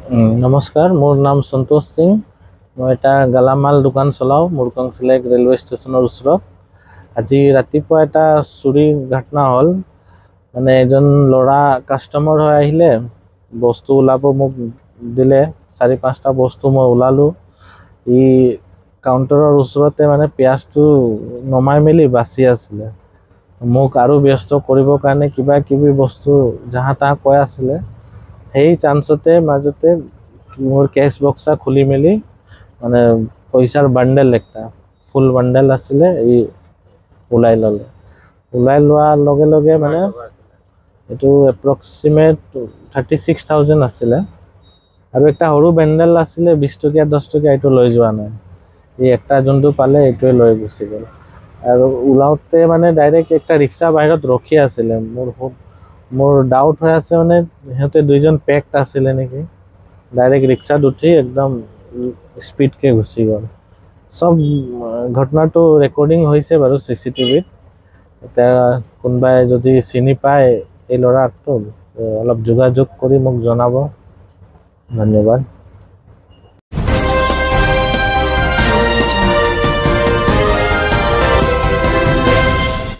নমস্কাৰ, মোৰ নাম সন্তোষ সিং। মই এটা গেলামাল দোকান চলাওঁ মুৰকংচলেক ৰেলৱে ষ্টেচনৰ ওচৰত। আজি ৰাতিপুৱা এটা চুৰি ঘটনা হ'ল। মানে এজন ল'ৰা কাষ্টমাৰ হৈ আহিলে, বস্তু ওলাব মোক দিলে। 4-5টা বস্তু মই ওলালোঁ। ই কাউণ্টাৰৰ ওচৰতে মানে পিঁয়াজটো নমাই মেলি বাচি আছিলে। মোক আৰু ব্যস্ত কৰিবৰ কাৰণে কিবা কিবি বস্তু যাহা তাহা কৈ আছিলে। সেই চান্সতে মাজতে মোৰ কেছ বক্সা খুলি মেলি মানে পইচাৰ বান্ডেল একটা ফুল বান্ডেল আছিলে, এই ওলাই ল'লে। ওলাই লোৱাৰ লগে লগে মানে এইটো এপ্ৰক্সিমেট 36,000 আছিলে। আৰু একটা সৰু বান্ডেল আছিলে 20 টকীয়া 10 টকীয়া, এইটো লৈ যোৱা নাই। এই একটা যোনটো পালে এইটোৱে লৈ গুচি গ'ল। আৰু ওলাওঁতে মানে ডাইৰেক্ট একটা ৰিক্সা বাহিৰত ৰখি আছিলে। মোৰ ডাউট হৈ আছে মানে সিহঁতে দুইজন পেক্ট আছিলে নেকি। ডাইৰেক্ট ৰিক্সাত উঠি একদম স্পীডকৈ গুচি গ'ল। চব ঘটনাটো ৰেকৰ্ডিং হৈছে বাৰু CCTVত। এতিয়া কোনোবাই যদি চিনি পায় এই ল'ৰাটো অলপ যোগাযোগ কৰি মোক জনাব। ধন্যবাদ।